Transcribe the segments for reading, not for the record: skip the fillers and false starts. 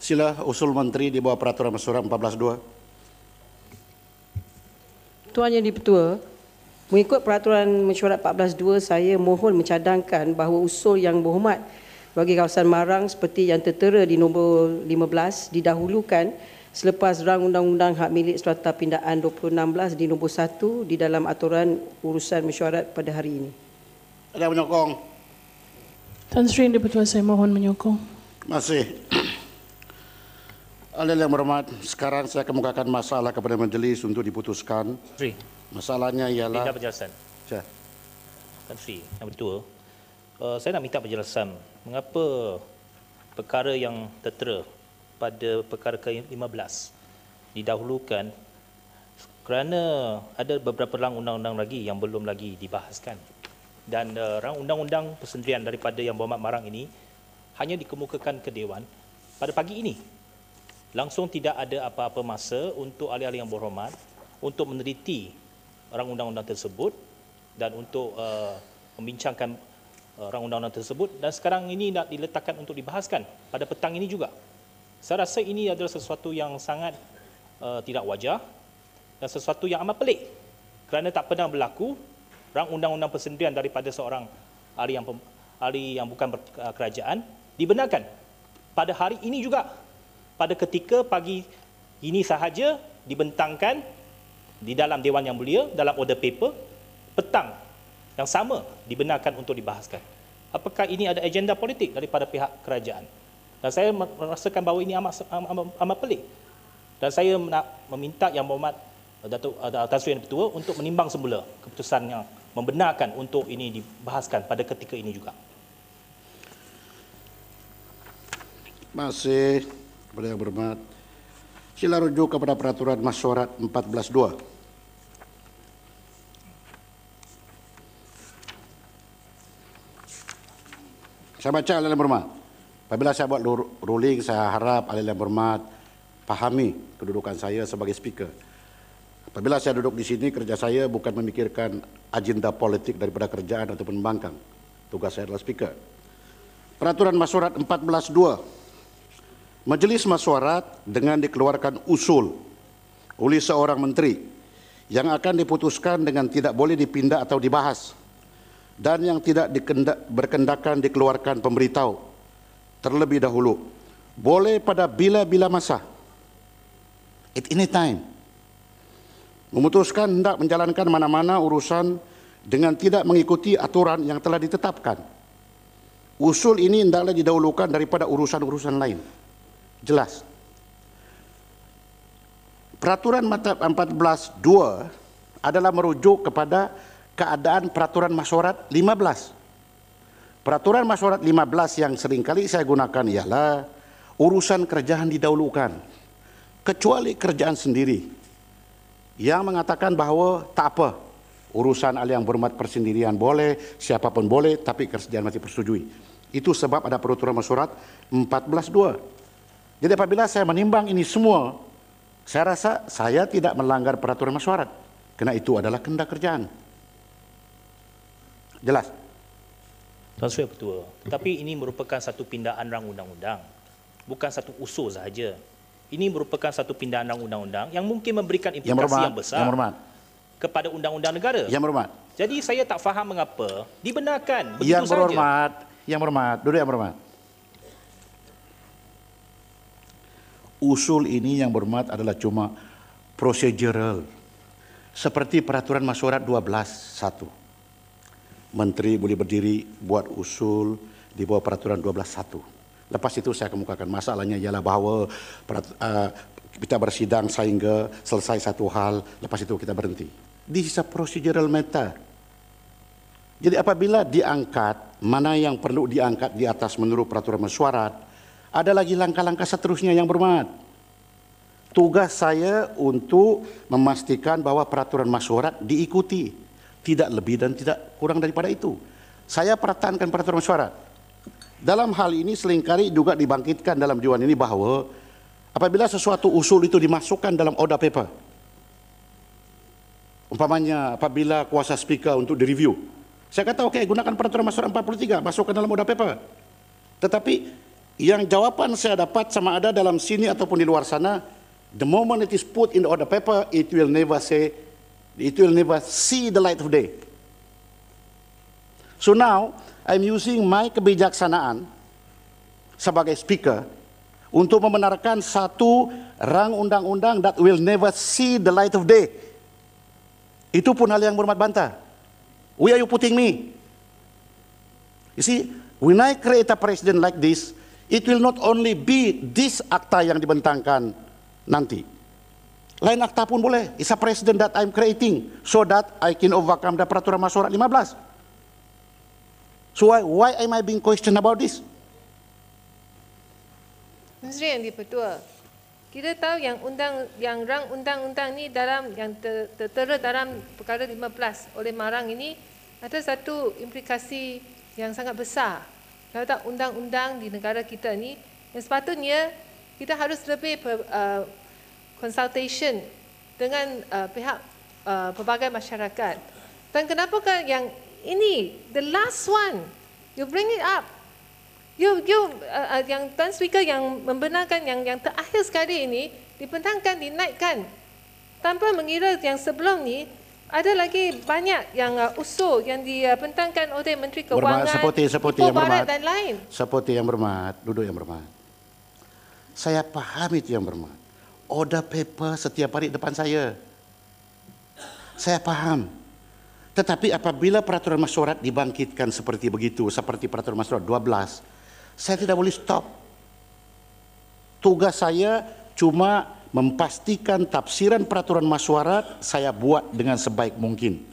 Sila usul menteri di bawah peraturan mesyuarat 14.2. Tuan Yang di-Pertua, mengikut peraturan mesyuarat 14.2, saya mohon mencadangkan bahawa usul yang berhormat bagi kawasan Marang seperti yang tertera di nombor 15 didahulukan selepas rang undang-undang hak milik strata pindaan 2016 di nombor 1 di dalam aturan urusan mesyuarat pada hari ini. Ada menyokong? Tan Sri Yang di-Pertua, saya mohon menyokong. Terima kasih. Ahli yang berhormat, sekarang saya kemukakan masalah kepada majlis untuk diputuskan. Sri, Masalahnya ialah... minta penjelasan. Ya. Tan Sri Yang Bertua, saya nak minta penjelasan mengapa perkara yang tertera pada perkara ke-15 didahulukan kerana ada beberapa rang undang-undang lagi yang belum lagi dibahaskan. Dan rang undang-undang persendirian daripada Yang Berhormat Marang ini hanya dikemukakan ke Dewan pada pagi ini. Langsung tidak ada apa-apa masa untuk ahli-ahli yang berhormat untuk meneliti rang undang-undang tersebut dan untuk membincangkan rang undang-undang tersebut, dan sekarang ini nak diletakkan untuk dibahaskan pada petang ini juga. Saya rasa ini adalah sesuatu yang sangat tidak wajar dan sesuatu yang amat pelik kerana tak pernah berlaku rang undang-undang persendirian daripada seorang ahli yang bukan kerajaan dibenarkan pada hari ini juga. Pada ketika pagi ini sahaja dibentangkan di dalam Dewan Yang Mulia dalam order paper, petang yang sama dibenarkan untuk dibahaskan. Apakah ini ada agenda politik daripada pihak kerajaan? Dan saya merasakan bahawa ini amat pelik. Dan saya nak meminta Yang Berhormat Datuk Tan Sri Yang Bertua untuk menimbang semula keputusan yang membenarkan untuk ini dibahaskan pada ketika ini juga. Terima kasih kepada Yang Berhormat. Sila rujuk kepada peraturan mesyuarat 14.2. Saya baca ahli yang berhormat. Apabila saya buat ruling, saya harap ahli yang berhormat pahami kedudukan saya sebagai speaker. Apabila saya duduk di sini, kerja saya bukan memikirkan agenda politik daripada kerajaan ataupun pembangkang. Tugas saya adalah speaker. Peraturan mesyuarat 14.2. Majlis mesyuarat dengan dikeluarkan usul oleh seorang menteri yang akan diputuskan dengan tidak boleh dipindah atau dibahas dan yang tidak berkendakan dikeluarkan pemberitahu terlebih dahulu, boleh pada bila-bila masa, at any time, memutuskan hendak menjalankan mana-mana urusan dengan tidak mengikuti aturan yang telah ditetapkan. Usul ini hendaklah didahulukan daripada urusan-urusan lain. Jelas. Peraturan 14.2 adalah merujuk kepada keadaan peraturan mesyuarat 15. Peraturan mesyuarat 15 yang seringkali saya gunakan ialah urusan kerajaan didahulukan, kecuali kerajaan sendiri yang mengatakan bahawa tak apa, urusan ahli yang berhormat persendirian boleh, siapapun boleh, tapi kerajaan masih persetujui. Itu sebab ada peraturan mesyuarat 14.2. Jadi apabila saya menimbang ini semua, saya rasa saya tidak melanggar peraturan mesyuarat, kerana itu adalah kehendak kerajaan. Jelas? Tuan Sri Yang Bertua, tetapi ini merupakan satu pindaan rang undang-undang, bukan satu usul sahaja. Ini merupakan satu pindaan rang undang-undang yang mungkin memberikan implikasi yang besar kepada undang-undang negara. Yang berhormat. Jadi saya tak faham mengapa dibenarkan begitu sahaja. Yang berhormat, duduk Yang Berhormat. Usul ini Yang Berhormat adalah cuma prosedural. Seperti peraturan mesyuarat 12.1. Menteri boleh berdiri buat usul di bawah peraturan 12.1. Lepas itu saya kemukakan masalahnya ialah bahawa kita bersidang sehingga selesai satu hal, lepas itu kita berhenti. This is a procedural matter. Jadi apabila diangkat, mana yang perlu diangkat di atas menurut peraturan mesyuarat, ada lagi langkah-langkah seterusnya Yang Berhormat. Tugas saya untuk memastikan bahawa peraturan mesyuarat diikuti, tidak lebih dan tidak kurang daripada itu. Saya pertahankan peraturan mesyuarat. Dalam hal ini seringkali juga dibangkitkan dalam Dewan ini bahawa apabila sesuatu usul itu dimasukkan dalam order paper, umpamanya apabila kuasa speaker untuk direview, saya kata okey, gunakan peraturan mesyuarat 43, masukkan dalam order paper. Tetapi yang jawapan saya dapat sama ada dalam sini ataupun di luar sana, the moment it is put in the order paper, it will never see the light of day. So now, I'm using my kebijaksanaan sebagai speaker untuk membenarkan satu rang undang-undang that will never see the light of day. Itu pun hal yang berhormat bantah. Where are you putting me? You see, when I create a president like this, it will not only be this akta yang dibentangkan nanti. Lain akta pun boleh. It's a president that I'm creating so that I can overcome the peraturan masyarakat 15. So why am I being questioned about this? Menteri Yang di-Pertua, kita tahu yang rang undang-undang ni dalam yang tertera dalam perkara 15 oleh Marang ini ada satu implikasi yang sangat besar. Kalau tak undang-undang di negara kita ni, yang sepatutnya kita harus lebih consultation dengan pihak pelbagai masyarakat. Dan kenapakah yang ini, the last one, you bring it up. Yang Tuan Speaker yang membenarkan yang terakhir sekali ini dibentangkan, dinaikkan tanpa mengira yang sebelum ni ada lagi banyak yang usul yang dibentangkan oleh Menteri Kewangan, seperti Ipoh Barat dan lain. Seperti yang berhormat, duduk yang berhormat. Saya paham itu yang berhormat. Order paper setiap hari depan saya. Saya paham. Tetapi apabila peraturan masyarakat dibangkitkan seperti begitu, seperti peraturan masyarakat 12, saya tidak boleh stop. Tugas saya cuma memastikan tafsiran peraturan masyarakat saya buat dengan sebaik mungkin.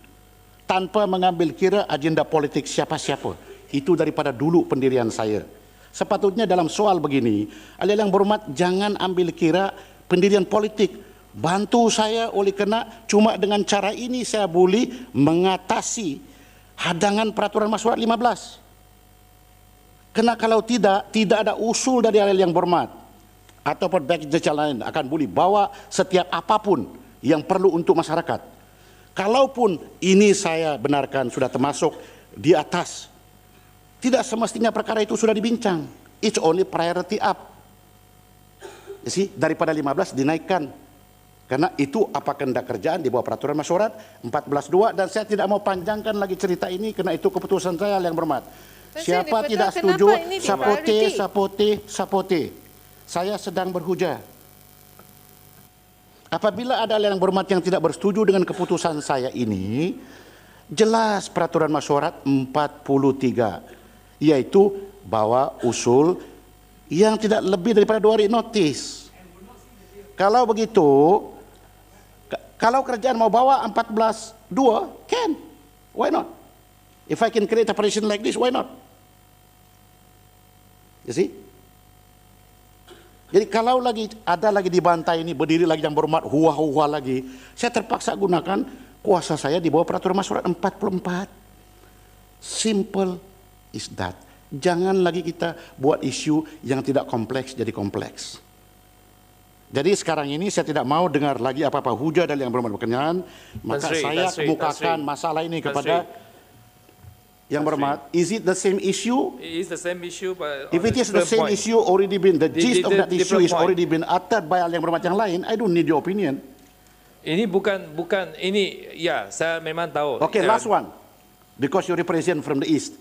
Tanpa mengambil kira agenda politik siapa-siapa. Itu daripada dulu pendirian saya. Sepatutnya dalam soal begini, ahli yang berhormat jangan ambil kira pendirian politik. Bantu saya oleh kerana cuma dengan cara ini saya boleh mengatasi hadangan peraturan masyarakat 15. Kerana kalau tidak ada usul dari ahli yang berhormat ataupun baik jejak lain akan boleh bawa setiap apapun yang perlu untuk masyarakat. Kalaupun ini saya benarkan sudah termasuk di atas, tidak semestinya perkara itu sudah dibincang. It's only priority up. You see, daripada 15 dinaikkan. Karena itu apa kehendak kerjaan di bawah peraturan masyarakat 14.2 dan saya tidak mau panjangkan lagi cerita ini kerana itu keputusan saya yang berhormat. Siapa tidak setuju, sapote. Saya sedang berhujah. Apabila ada yang berhormat yang tidak bersetuju dengan keputusan saya ini, jelas peraturan masyarakat 43, iaitu bawa usul yang tidak lebih daripada 2 hari notis. Kalau begitu, kalau kerajaan mau bawa 14.2, can. Why not? If I can create a president like this, why not? You see? Jadi kalau ada lagi dibantai ini, berdiri lagi yang berhormat, huah-huah lagi, saya terpaksa gunakan kuasa saya di bawah peraturan masyarakat 44. Simple is that. Jangan lagi kita buat isu yang tidak kompleks jadi kompleks. Jadi sekarang ini saya tidak mau dengar lagi apa-apa hujah dari yang berhormat berkenaan, maka saya kemukakan masalah ini kepada yang berhormat. Is it the same issue? It is the same issue, but if it is the same issue, already been the gist of that issue is already been uttered by yang berhormat yang lain. I don't need your opinion. Ini bukan ini ya saya memang tahu. Okay, last one, because you represent from the east,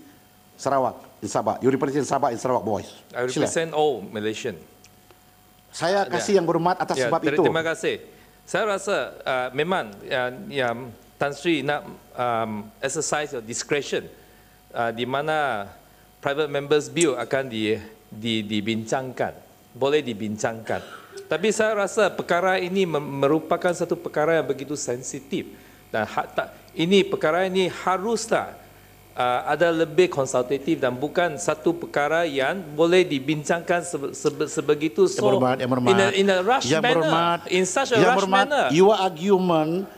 Sarawak in Sabah. You represent Sabah in Sarawak, boys. I represent all Malaysian. Saya kasih yang berhormat atas sebab itu. Terima kasih. Saya rasa memang yang Tan Sri nak exercise your discretion. Di mana private members bill akan dibincangkan, boleh dibincangkan. Tapi saya rasa perkara ini merupakan satu perkara yang begitu sensitif dan ini perkara ini haruslah ada lebih konsultatif dan bukan satu perkara yang boleh dibincangkan sebegitu in a rush manner, in such a rush manner. Your argument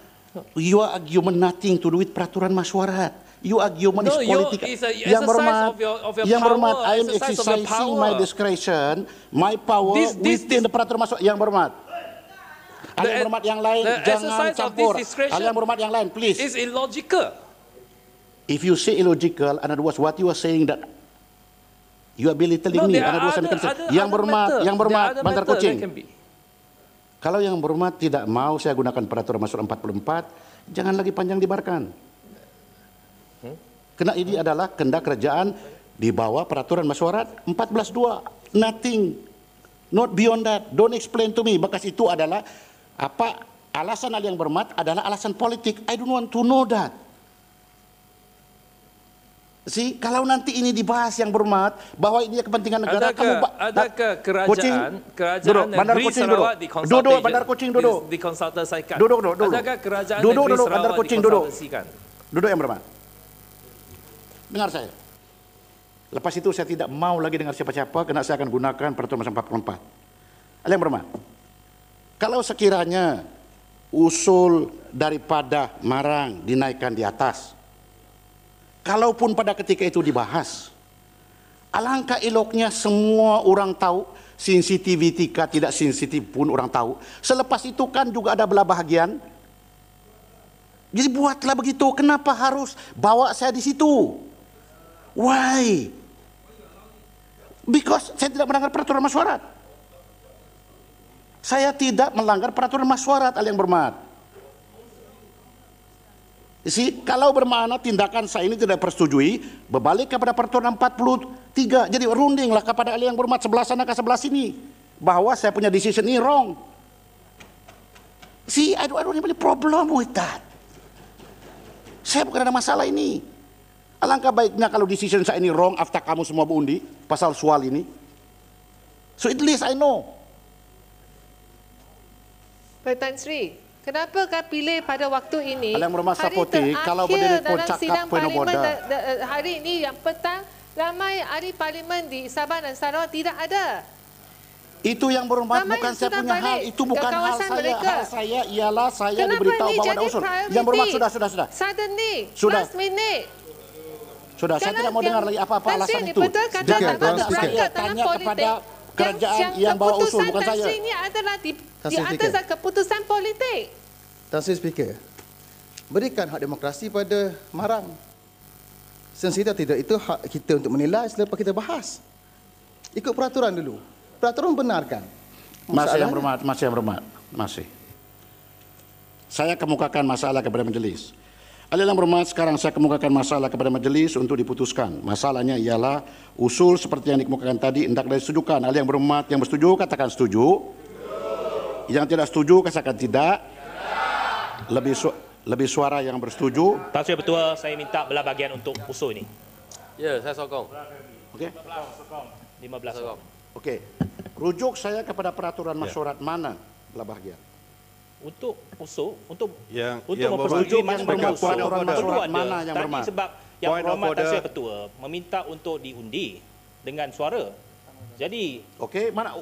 nothing to do with peraturan masyarakat. Your argument is political. Yang berhormat, I am exercising my discretion, my power within the peraturan masyarakat. Yang berhormat. Yang berhormat yang lain jangan campur. Yang berhormat yang lain, please. It's illogical. If you say illogical, in other words, what you are saying that You are belittling me. Ada dua semiconductor. Yang berhormat Bandar Kuching. Kalau yang berhormat tidak mau saya gunakan peraturan masyarakat 44, jangan lagi panjang dibarkan. Kerana ini adalah kehendak kerajaan di bawah peraturan masyarakat 14.2. Nothing. Not beyond that. Don't explain to me. Bekas itu adalah apa alasan yang berhormat adalah alasan politik. I don't want to know that. See, kalau nanti ini dibahas yang berhormat bahwa ini kepentingan negara, adakah kerajaan Bandar negeri Kuching Sarawak duduk Bandar Kuching duduk dikonsultasikan? Duduk. Adakah kerajaan duduk negeri Bandar Sarawak Kuching dikonsultasikan? Duduk yang berhormat. Dengar saya. Lepas itu saya tidak mau lagi dengar siapa-siapa kerana saya akan gunakan peraturan pasal 44. Yang berhormat. Kalau sekiranya usul daripada Marang dinaikkan di atas, kalaupun pada ketika itu dibahas, alangkah eloknya semua orang tahu, sensitiviti kah tidak sensitif pun orang tahu. Selepas itu kan juga ada belah bahagian. Jadi buatlah begitu. Kenapa harus bawa saya di situ? Why? Because saya tidak melanggar peraturan masyarakat. Saya tidak melanggar peraturan masyarakat yang berhormat. Kalau bermakna tindakan saya ini tidak persetujui, berbalik kepada peraturan 43. Jadi rundinglah kepada ahli yang berhormat sebelah sana ke sebelah sini bahawa saya punya decision ini wrong. I don't have any problem with that. Saya bukan ada masalah ini. Alangkah baiknya kalau decision saya ini wrong after kamu semua berundi pasal soal ini. So at least I know. Pak Tan Sri, kenapa kau pilih pada waktu ini? Yang berhormat Sapoti, kalau berdiri pun cakap poin bodoh. Hari ini yang petang, ramai ahli parlimen di Sabah dan Sarawak tidak ada. Itu yang berhormat, bukan saya punya hal. Itu bukan hal saya. Mereka. Hal saya ialah saya Kenapa diberitahu ini bahawa jadi ada usul. priority? Yang berhormat sudah. Suddenly, Sudah. last minute. Sudah, saya tidak mau dengar lagi apa-apa alasan itu. Betul kata tak mahu berangkat dalam politik. Kerajaan yang bawa usul, bukan saya. Keputusan Tan Sri ini adalah di atas keputusan politik. Tan Sri Speaker, berikan hak demokrasi pada Marang. Sensita tidak, itu hak kita untuk menilai selepas kita bahas. Ikut peraturan dulu. Peraturan benarkan. Masih yang berhormat. Saya kemukakan masalah kepada majlis. Ahli yang berhormat, sekarang saya kemukakan masalah kepada majlis untuk diputuskan. Masalahnya ialah usul seperti yang dikemukakan tadi hendak disetujukan. Ahli yang berhormat yang bersetuju katakan setuju. Yang tidak setuju katakan tidak. Lebih suara yang bersetuju. Tan Sri Ketua, saya minta belah bahagian untuk usul ini. Ya, saya sokong. Okey. 15 sokong. Okey. Rujuk saya kepada peraturan masyarakat mana belah bahagian? Untuk usul, untuk yang mempersetujui peraturan masyarakat mana yang tadi berhormat? sebab yang Point of berhormat Tan Sri order. Ketua meminta untuk diundi dengan suara. Jadi Okey, mana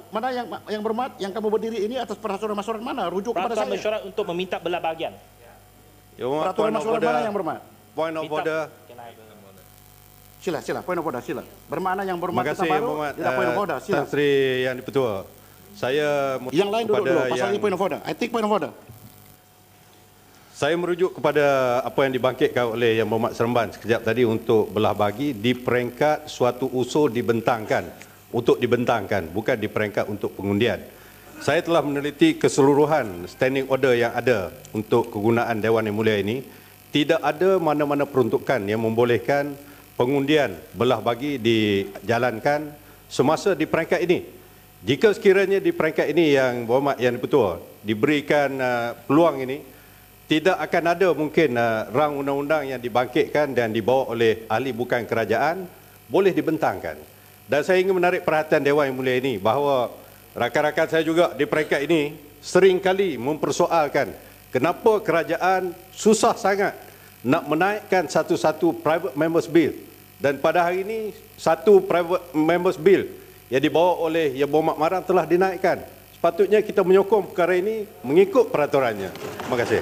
yang berhormat yang kamu berdiri ini atas peraturan masyarakat mana? Rujuk kepada peraturan saya. masyarakat untuk meminta belah bahagian. Peraturan masyarakat mana yang berhormat? Point of order. Sila, point of order, sila. Bermakna yang berhormat Terima kita kasih, baru, Muhammad. tidak point of order, sila. Tan Sri Yang Dipertua. Saya Yang lain duduk dulu, pasal yang, ini point of order. I take point of order. Saya merujuk kepada apa yang dibangkitkan oleh Yang Berhormat Seremban sekejap tadi untuk belah bagi di peringkat suatu usul dibentangkan, untuk dibentangkan, bukan di peringkat untuk pengundian. Saya telah meneliti keseluruhan standing order yang ada untuk kegunaan Dewan Yang Mulia ini. Tidak ada mana-mana peruntukan yang membolehkan pengundian belah bagi dijalankan semasa di peringkat ini. Jika sekiranya di peringkat ini Yang Berhormat Yang Dipertua diberikan peluang ini, tidak akan ada mungkin rang undang-undang yang dibangkitkan dan dibawa oleh ahli bukan kerajaan boleh dibentangkan. Dan saya ingin menarik perhatian Dewan Yang Mulia ini bahawa rakan-rakan saya juga di peringkat ini sering kali mempersoalkan kenapa kerajaan susah sangat nak menaikkan satu-satu private members bill. Dan pada hari ini satu private members bill yang dibawa oleh Yang Berhormat Marang telah dinaikkan. Sepatutnya kita menyokong perkara ini mengikut peraturannya. Terima kasih.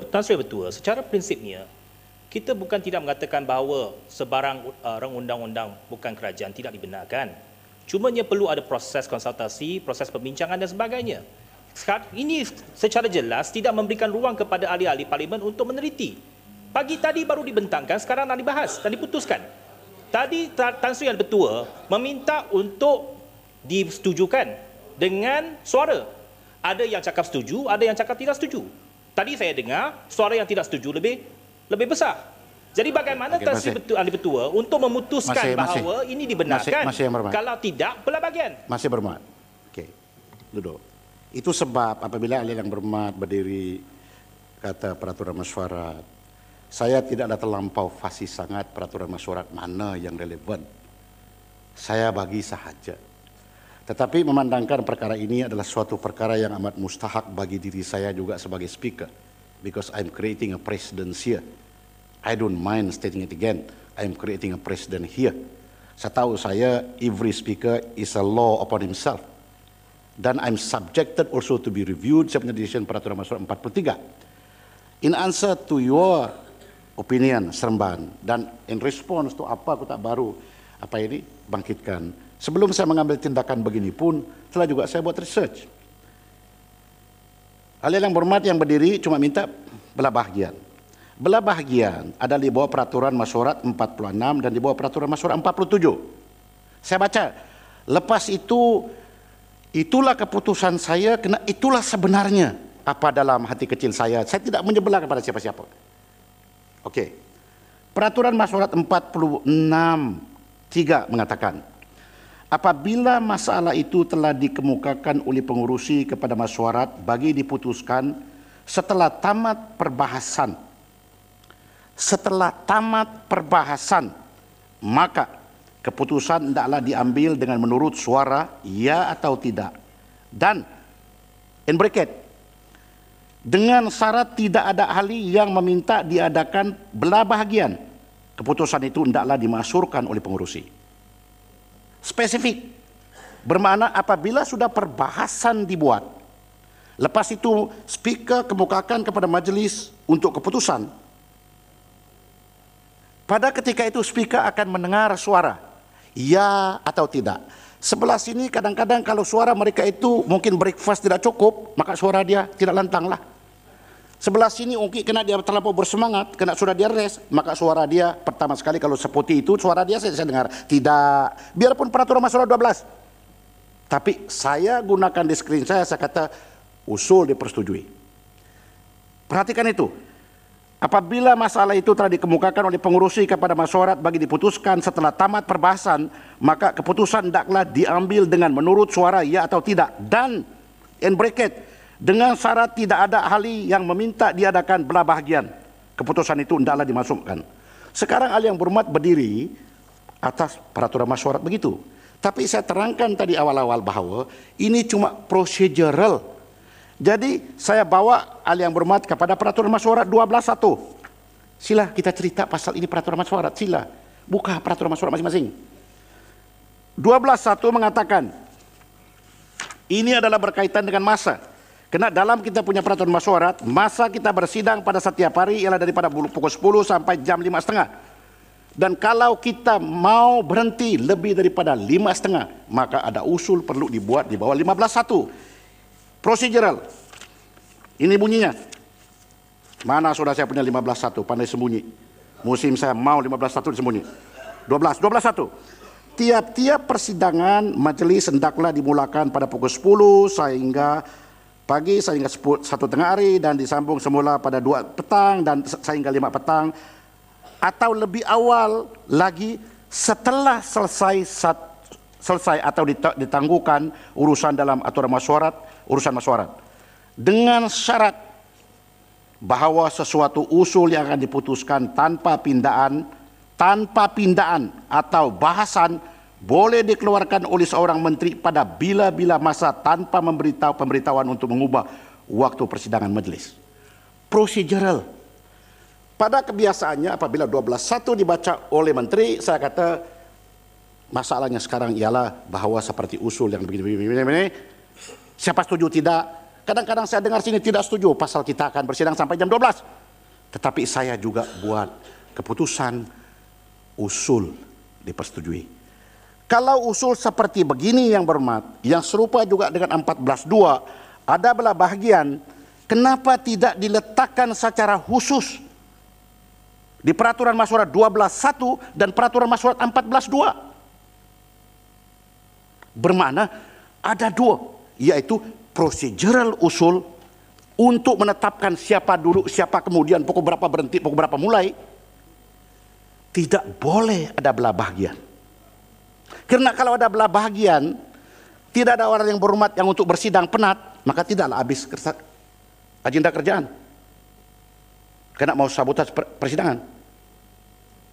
Tan Sri Ketua, secara prinsipnya kita bukan tidak mengatakan bahawa sebarang rang undang-undang bukan kerajaan tidak dibenarkan. Cumanya perlu ada proses konsultasi, proses pembincangan dan sebagainya. Sekarang ini secara jelas tidak memberikan ruang kepada ahli-ahli parlimen untuk meneliti. Pagi tadi baru dibentangkan, sekarang nak dibahas dan diputuskan. Tadi Tan Sri Yang Bertua meminta untuk disetujukan dengan suara. Ada yang cakap setuju, ada yang cakap tidak setuju. Tadi saya dengar suara yang tidak setuju lebih besar. Jadi bagaimana Tan Sri Ahli Bertua untuk memutuskan bahawa ini dibenarkan? Kalau tidak, belah bahagian. Masih berhormat. Okey. Duduk. Itu sebab apabila ahli yang berhormat berdiri kata peraturan mesyuarat, saya tidaklah terlampau fasih sangat peraturan mesyuarat mana yang relevan. Saya bagi sahaja. Tetapi memandangkan perkara ini adalah suatu perkara yang amat mustahak bagi diri saya juga sebagai speaker. Because I'm creating a precedent here. I don't mind stating it again. I'm creating a precedent here. Setahu saya, every speaker is a law upon himself. Dan I'm subjected also to be reviewed sebenarnya decision peraturan mesyuarat 43. In answer to your opinion, Seremban, dan in response to apa aku tak baru bangkitkan. Sebelum saya mengambil tindakan begini pun, telah juga saya buat research. Ahli yang berhormat yang berdiri cuma minta belah bahagian. Belah bahagian ada di bawah peraturan mesyuarat 46 dan di bawah peraturan mesyuarat 47. Saya baca, lepas itu, itulah keputusan saya, kena itulah sebenarnya apa dalam hati kecil saya. Saya tidak menyebelah kepada siapa-siapa. Okey. Peraturan mesyuarat 46(3) mengatakan, apabila masalah itu telah dikemukakan oleh pengurusi kepada mesyuarat bagi diputuskan setelah tamat perbahasan, maka keputusan hendaklah diambil dengan menurut suara ya atau tidak. Dan in bracket, dengan syarat tidak ada ahli yang meminta diadakan belah bahagian, keputusan itu hendaklah dimasyurkan oleh pengurusi. Spesifik, bermakna apabila sudah perbahasan dibuat, lepas itu speaker kemukakan kepada majlis untuk keputusan. Pada ketika itu speaker akan mendengar suara ya atau tidak. Sebelah sini kadang-kadang kalau suara mereka itu mungkin breakfast tidak cukup, maka suara dia tidak lantang lah. Sebelah sini mungkin kena dia terlampau bersemangat, kena sudah dia rest, maka suara dia pertama sekali kalau seperti itu suara dia saya dengar tidak. Biarpun peraturan mesyuarat 12. Tapi saya gunakan di screen saya kata usul dipersetujui. Perhatikan itu. Apabila masalah itu telah dikemukakan oleh pengurusi kepada mesyuarat bagi diputuskan setelah tamat perbahasan, maka keputusan hendaklah diambil dengan menurut suara ya atau tidak. Dan in bracket, dengan syarat tidak ada ahli yang meminta diadakan belah bahagian, keputusan itu hendaklah dimasukkan. Sekarang ahli yang berhormat berdiri atas peraturan mesyuarat begitu. Tapi saya terangkan tadi awal-awal bahawa ini cuma procedural. Jadi saya bawa ahli yang berhormat kepada peraturan mesyuarat 12(1). Sila kita cerita pasal ini peraturan mesyuarat, sila. Buka peraturan mesyuarat masing-masing. 12(1) mengatakan, ini adalah berkaitan dengan masa. Kerana dalam kita punya peraturan mesyuarat, masa kita bersidang pada setiap hari ialah daripada pukul 10 sampai jam 5.30. Dan kalau kita mau berhenti lebih daripada 5.30, maka ada usul perlu dibuat di bawah 15(1). Procedural. Ini bunyinya. Mana sudah saya punya 15(1, pandai sembunyi. Musim saya mau 15(1 disembunyi. 12(1). Tiap-tiap persidangan majlis hendaklah dimulakan pada pukul 10 sehingga pagi sehingga 1 tengah hari dan disambung semula pada 2 petang dan sehingga 5 petang atau lebih awal lagi setelah selesai atau ditangguhkan urusan dalam aturan mesyuarat, urusan mesyuarat. Dengan syarat bahawa sesuatu usul yang akan diputuskan tanpa pindaan atau bahasan boleh dikeluarkan oleh seorang menteri pada bila-bila masa tanpa pemberitahuan untuk mengubah waktu persidangan majlis. Procedural. Pada kebiasaannya apabila 12(1) dibaca oleh menteri, saya kata masalahnya sekarang ialah bahawa seperti usul yang begini. Siapa setuju tidak? Kadang-kadang saya dengar sini tidak setuju pasal kita akan bersidang sampai jam 12. Tetapi saya juga buat keputusan usul dipersetujui. Kalau usul seperti begini yang berhormat, yang serupa juga dengan 14(2), ada belah bahagian, kenapa tidak diletakkan secara khusus di peraturan masyurat 12.1 dan peraturan masyurat 14.2. Bermakna ada dua, iaitu prosedural usul untuk menetapkan siapa duduk, siapa kemudian, pukul berapa berhenti, pukul berapa mulai. Tidak boleh ada belah bahagian. Kerana kalau ada belah bahagian, tidak ada orang yang berhormat yang untuk bersidang penat, maka tidaklah habis agenda kerjaan. Kena mau sabotaj persidangan.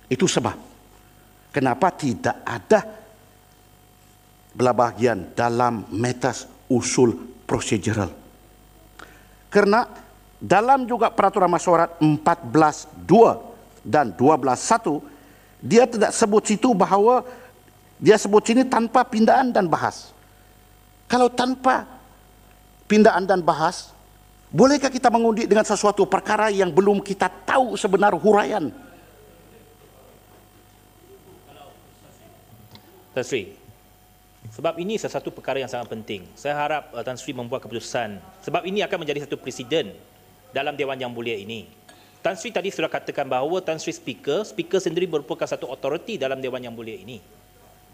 Itu sebab kenapa tidak ada belah bahagian dalam metas usul prosedural. Kerana dalam juga peraturan masyurat 14.2 dan 12.1, dia tidak sebut situ bahawa dia sebut sini tanpa pindaan dan bahas. Kalau tanpa pindaan dan bahas, bolehkah kita mengundi dengan sesuatu perkara yang belum kita tahu sebenar huraian? Tan Sri, sebab ini sesuatu perkara yang sangat penting. Saya harap Tan Sri membuat keputusan. Sebab ini akan menjadi satu presiden dalam Dewan Yang Mulia ini. Tan Sri tadi sudah katakan bahawa Tan Sri speaker sendiri merupakan satu otoriti dalam Dewan Yang Mulia ini.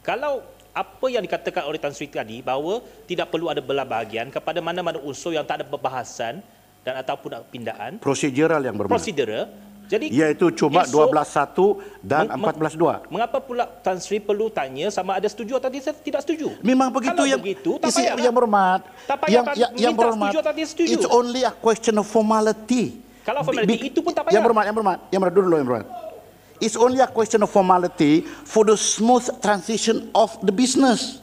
Kalau apa yang dikatakan oleh Tan Sri tadi bahawa tidak perlu ada belah bahagian kepada mana-mana unsur yang tak ada perbahasan dan ataupun pindaan. Prosedural yang bermakna. Prosedural. Jadi iaitu cuma 12.1 dan 14.2. Mengapa pula Tan Sri perlu tanya sama ada setuju atau tidak setuju? Memang begitu. Kalau yang begitu, tak payah yang berhormat. Tak payah yang minta berhormat. setuju atau tidak setuju. It's only a question of formality. Kalau formality itu pun tak payah. Yang berhormat, dulu yang berhormat. It's only a question of formality for the smooth transition of the business.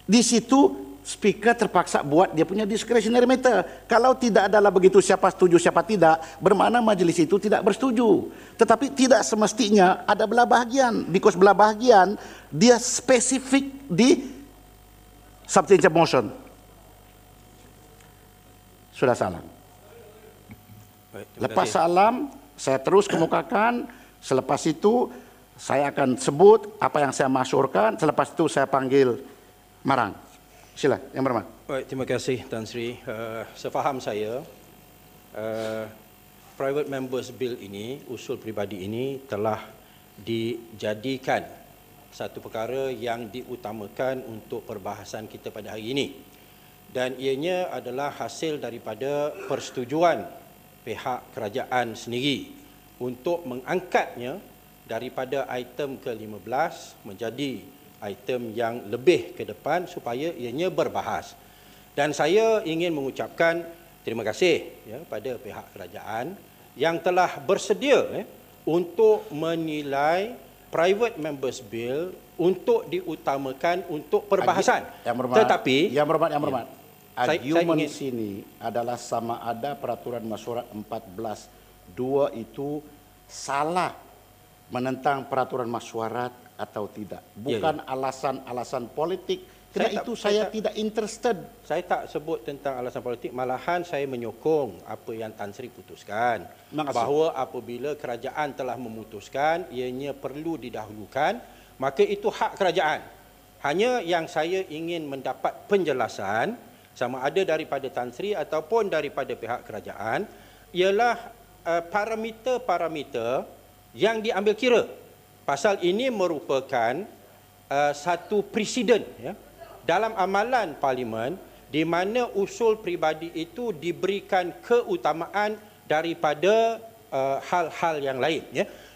Di situ speaker terpaksa buat dia punya discretionary matter. Kalau tidak adalah begitu siapa setuju siapa tidak, bermakna majlis itu tidak bersetuju. Tetapi tidak semestinya ada belah bahagian, because belah bahagian dia spesifik di substantive motion. Sudah salam. Lepas salam, saya terus kemukakan. Selepas itu saya akan sebut apa yang saya masyurkan. Selepas itu saya panggil Marang. Sila, yang berhormat. Baik, terima kasih Tan Sri. Sefaham saya, Private Members Bill ini, usul peribadi ini telah dijadikan satu perkara yang diutamakan untuk perbahasan kita pada hari ini. Dan ianya adalah hasil daripada persetujuan pihak kerajaan sendiri untuk mengangkatnya daripada item ke-15 menjadi item yang lebih ke depan supaya ianya berbahas. Dan saya ingin mengucapkan terima kasih pada pihak kerajaan yang telah bersedia untuk menilai Private Members Bill untuk diutamakan untuk perbahasan. Tetapi yang berhormat. Argumen sini adalah sama ada peraturan masyurat 14.2 itu salah menentang peraturan masyurat atau tidak. Bukan alasan-alasan politik. Kerana itu saya tidak interested. Saya tak sebut tentang alasan politik, malahan saya menyokong apa yang Tan Sri putuskan. Bahawa apabila kerajaan telah memutuskan ianya perlu didahulukan, maka itu hak kerajaan. Hanya yang saya ingin mendapat penjelasan sama ada daripada Tan Sri ataupun daripada pihak kerajaan ialah parameter-parameter yang diambil kira. Pasal ini merupakan satu presiden dalam amalan parlimen di mana usul peribadi itu diberikan keutamaan daripada hal-hal yang lain.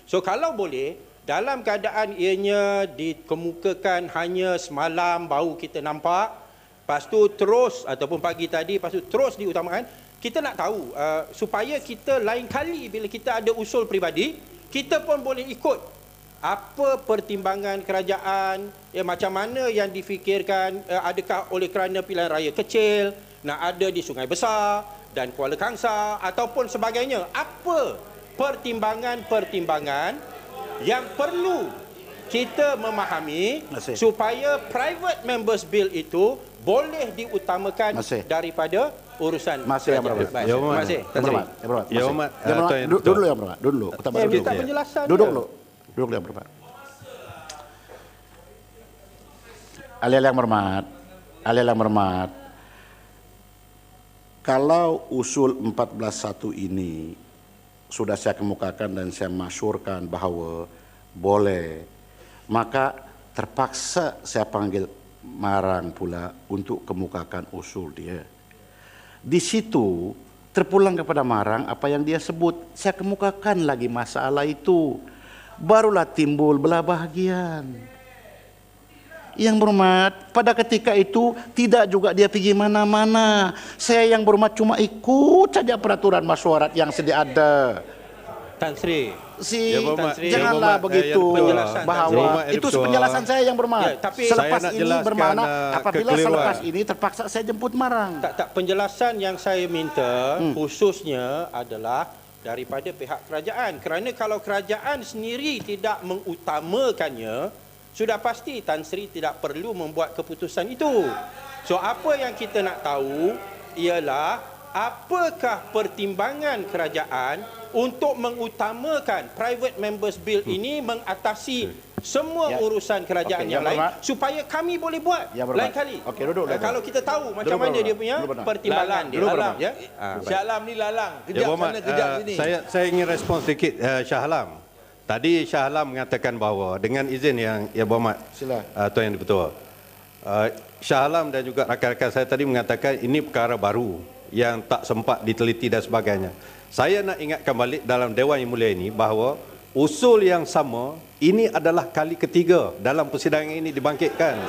So kalau boleh, dalam keadaan ianya dikemukakan hanya semalam baru kita nampak, lepas tu terus ataupun pagi tadi, lepas tu terus diutamakan, kita nak tahu supaya kita lain kali bila kita ada usul peribadi, kita pun boleh ikut apa pertimbangan kerajaan, macam mana yang difikirkan, adakah oleh kerana pilihan raya kecil, nak ada di Sungai Besar dan Kuala Kangsar ataupun sebagainya. Apa pertimbangan-pertimbangan yang perlu kita memahami supaya Private Members Bill itu boleh diutamakan daripada urusan yang berhormat. Terima kasih. Duduk yang berhormat. Duduk. Minta penjelasan. Duduk yang berhormat. Ahli yang berhormat. Kalau usul 14.1 ini sudah saya kemukakan dan saya masyurkan bahawa boleh, maka terpaksa saya panggil Marang pula untuk kemukakan usul dia. Di situ terpulang kepada Marang apa yang dia sebut. Saya kemukakan lagi masalah itu. Barulah timbul belah bahagian. Yang berhormat, pada ketika itu tidak juga dia pergi mana-mana. Saya yang berhormat cuma ikut saja peraturan masyarakat yang sedia ada. Tan Sri, Si, Tan Sri, janganlah begitu penjelasan, bahawa Tan Sri. itu penjelasan saya yang berhormat. tapi Selepas saya nak ini jelaskan, bermakna apabila kekeliruan. selepas ini terpaksa saya jemput Marang. Tak, penjelasan yang saya minta khususnya adalah daripada pihak kerajaan. Kerana kalau kerajaan sendiri tidak mengutamakannya, sudah pasti Tan Sri tidak perlu membuat keputusan itu. So apa yang kita nak tahu ialah apakah pertimbangan kerajaan untuk mengutamakan Private Members Bill ini mengatasi semua urusan kerajaan yang lain supaya kami boleh buat lain kali. Okey, duduk. Kalau kita tahu macam mana dia punya pertimbangan dia. Lalang. Ya. Syah Alam ni lalang. Ya, Kejap Berhormat, sana, kejap sini. saya ingin respon sedikit Syah Alam. Tadi Syah Alam mengatakan bahawa dengan izin yang berhormat Sila. Tuan Yang Dipertua, Syah Alam dan juga rakan-rakan saya tadi mengatakan ini perkara baru yang tak sempat diteliti dan sebagainya. Saya nak ingatkan balik dalam Dewan Yang Mulia ini bahawa usul yang sama ini adalah kali ketiga dalam persidangan ini dibangkitkan.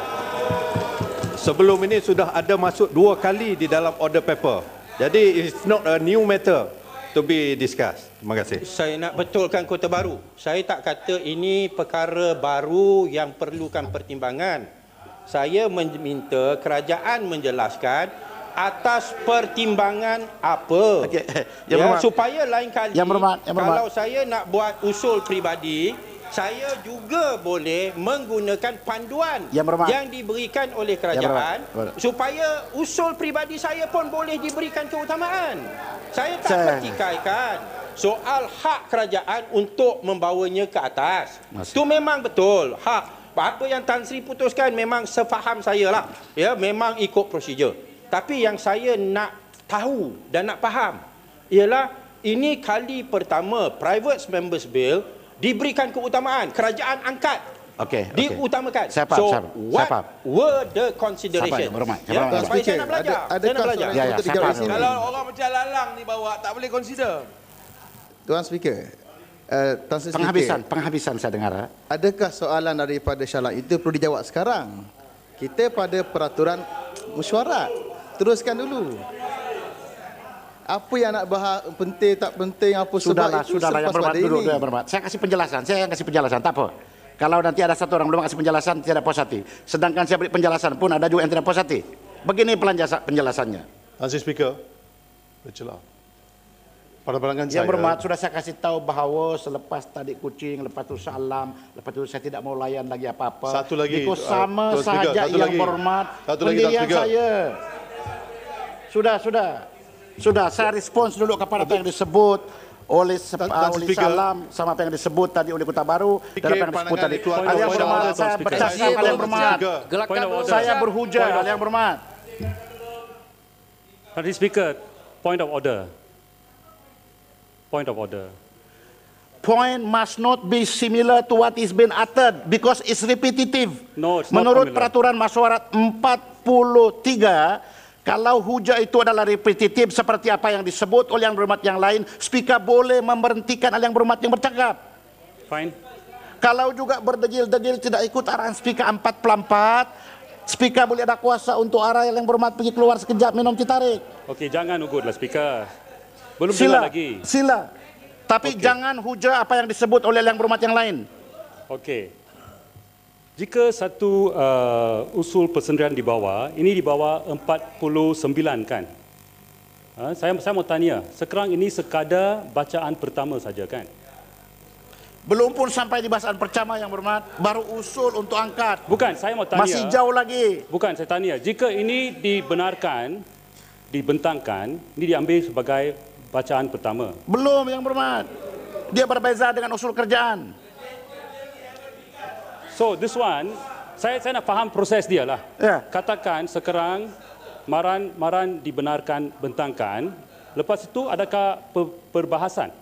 Sebelum ini sudah ada masuk 2 kali di dalam order paper. Jadi it's not a new matter to be discussed. Terima kasih. Saya nak betulkan Kota Baru. Saya tak kata ini perkara baru yang perlukan pertimbangan. Saya meminta kerajaan menjelaskan atas pertimbangan apa. Okey. Supaya lain kali Yang berhormat. kalau saya nak buat usul peribadi, saya juga boleh menggunakan panduan yang diberikan oleh kerajaan supaya usul peribadi saya pun boleh diberikan keutamaan. Saya tak pertikaikan soal hak kerajaan untuk membawanya ke atas. Itu memang betul. Hak apa yang Tan Sri putuskan memang sefaham saya lah. Ya, memang ikut prosedur. Tapi yang saya nak tahu dan nak faham ialah ini kali pertama Private Members Bill diberikan keutamaan. Kerajaan angkat. Diutamakan. Saya faham, so, saya what faham. were the considerations? Saya Saya nak belajar. Saya nak belajar. Kalau orang macam lalang ni bawa, tak boleh consider. Tuan Speaker, Tan Sri Penghabisan saya dengar. Adakah soalan daripada Syah Alam itu perlu dijawab sekarang? Kita pada peraturan mesyuarat. Teruskan dulu. Apa yang nak bahas penting tak penting apa sebab itu sudahlah yang berhormat. Saya kasih penjelasan, tak apa. Kalau nanti ada satu orang belum kasih penjelasan tidak puas hati. Sedangkan saya beri penjelasan pun ada juga yang tidak puas hati. Begini penjelasannya. Mr. Speaker, bacalah. Pada pandangan Yang berhormat, sudah saya kasih tahu bahawa selepas tadi kucing, lepas tu salam, lepas tu saya tidak mau layan lagi apa-apa. Satu lagi. Itu sama saja yang berhormat. Pendirian saya. Sudah, saya respons dulu kepada apa yang disebut oleh Salam sama apa yang disebut tadi oleh Kota Baru dan apa yang disebut tadi. Yang berhormat, saya bercakap yang berhormat. Saya berhujah yang berhormat. Mr. Speaker, point of order. Point must not be similar to what is been uttered because it's repetitive. No, it's not Menurut similar. peraturan masyarakat 43, kalau hujah itu adalah repetitif seperti apa yang disebut oleh yang berhormat yang lain, speaker boleh memberhentikan yang berhormat yang bercakap. Fine. Kalau juga berdegil-degil tidak ikut arahan speaker 44, speaker boleh ada kuasa untuk arah yang berhormat pergi keluar sekejap minum teh tarik. Okey, jangan ugutlah speaker. Belum dengar lagi. Sila. Tapi jangan hujah apa yang disebut oleh yang berhormat yang lain. Okey. Jika satu usul persendirian dibawa, ini dibawa 49 kan? Saya mau tanya, sekarang ini sekadar bacaan pertama saja kan? Belum pun sampai di bahasan pertama yang berhormat, baru usul untuk angkat. Bukan, saya mau tanya. Masih jauh lagi. Bukan, saya tanya. Jika ini dibenarkan, dibentangkan, ini diambil sebagai bacaan pertama. Belum yang berhormat. Dia berbeza dengan usul kerjaan. So this one, saya nak faham proses dia lah. Katakan sekarang Maran dibenarkan bentangkan, lepas itu adakah perbahasan?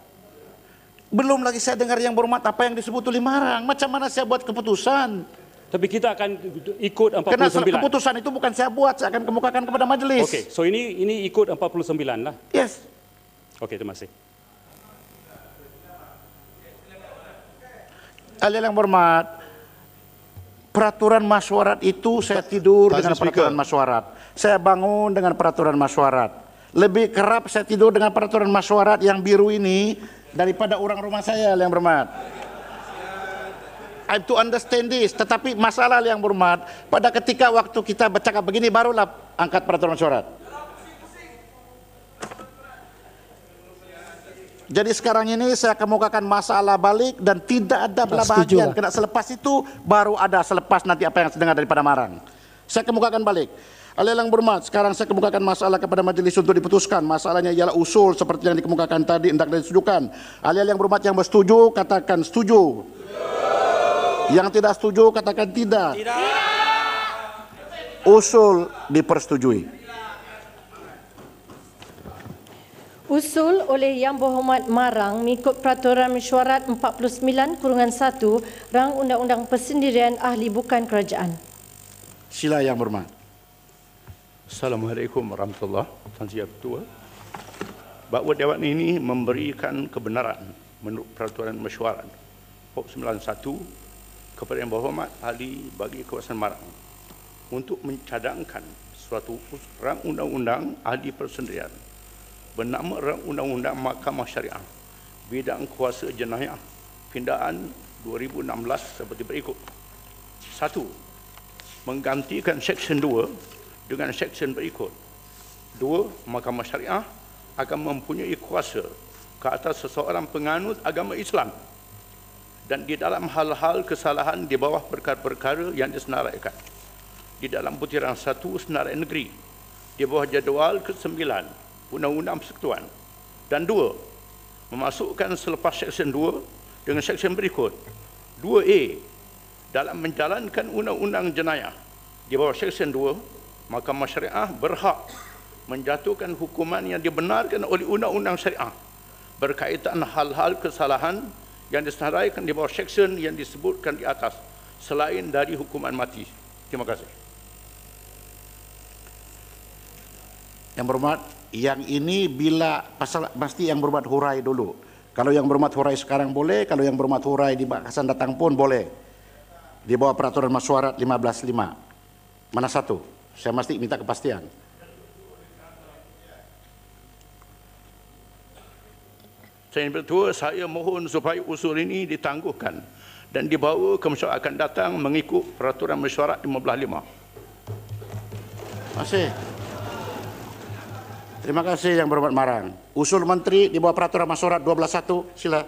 Belum lagi saya dengar yang berhormat apa yang disebut oleh Marang. Macam mana saya buat keputusan? Tapi kita akan ikut 49. Karena keputusan itu bukan saya buat, saya akan kemukakan kepada majelis. Okey, so ini ikut 49 lah. Yes. Okey, terima kasih. Ahli yang berhormat, peraturan masyarakat itu saya tidur dengan peraturan masyarakat. Saya bangun dengan peraturan masyarakat. Lebih kerap saya tidur dengan peraturan masyarakat yang biru ini daripada orang rumah saya yang berhormat. I have to understand this. Tetapi masalah yang berhormat, pada ketika waktu kita bercakap begini barulah angkat peraturan masyarakat. Jadi sekarang ini saya kemukakan masalah balik dan tidak ada belah bahagian. Kena selepas itu baru ada, selepas nanti apa yang sedang daripada Marang. Saya kemukakan balik. Ahli yang berhormat, sekarang saya kemukakan masalah kepada majelis untuk diputuskan. Masalahnya ialah usul seperti yang dikemukakan tadi hendak disetujukan. Ahli yang berhormat yang bersetuju katakan setuju. Yang tidak setuju katakan tidak. Usul dipersetujui. Usul oleh Yang Berhormat Marang mengikut Peraturan Mesyuarat 49/1 Rang Undang-Undang Persendirian Ahli Bukan Kerajaan. Sila Yang Berhormat. Assalamualaikum warahmatullahi wabarakatuh. Tuan Yang Ketua, bahawa Dewan ini memberikan kebenaran menurut Peraturan Mesyuarat 91 kepada Yang Berhormat Ahli bagi Kawasan Marang untuk mencadangkan suatu rang undang-undang ahli persendirian bernama Rang Undang-Undang Mahkamah Syariah bidang kuasa jenayah pindaan 2016 seperti berikut. 1. Menggantikan Seksyen 2 dengan Seksyen berikut. 2. Mahkamah Syariah akan mempunyai kuasa ke atas seseorang penganut agama Islam dan di dalam hal-hal kesalahan di bawah perkara-perkara yang disenaraikan di dalam butiran 1 Senarai Negeri di bawah jadual ke-9 Undang-Undang Persekutuan. Dan 2. Memasukkan selepas Seksyen 2 dengan Seksyen berikut. 2A. Dalam menjalankan Undang-Undang Jenayah di bawah Seksyen 2, Mahkamah Syariah berhak menjatuhkan hukuman yang dibenarkan oleh Undang-Undang Syariah berkaitan hal-hal kesalahan yang disenaraikan di bawah Seksyen yang disebutkan di atas selain dari hukuman mati. Terima kasih. Yang berhormat, yang ini bila pasal mesti yang berhormat hurai dulu. Kalau yang berhormat hurai sekarang boleh, kalau yang berhormat hurai di bakasan datang pun boleh. Di bawah Peraturan Mesyuarat 15/5. Mana satu? Saya mesti minta kepastian. Saya Ketua, saya mohon supaya usul ini ditangguhkan dan dibawa ke mesyuarat akan datang mengikut Peraturan Mesyuarat 15/5. Terima kasih. Terima kasih Yang Berhormat Marang. Usul Menteri di bawah Peraturan Mesyuarat 12/1, sila.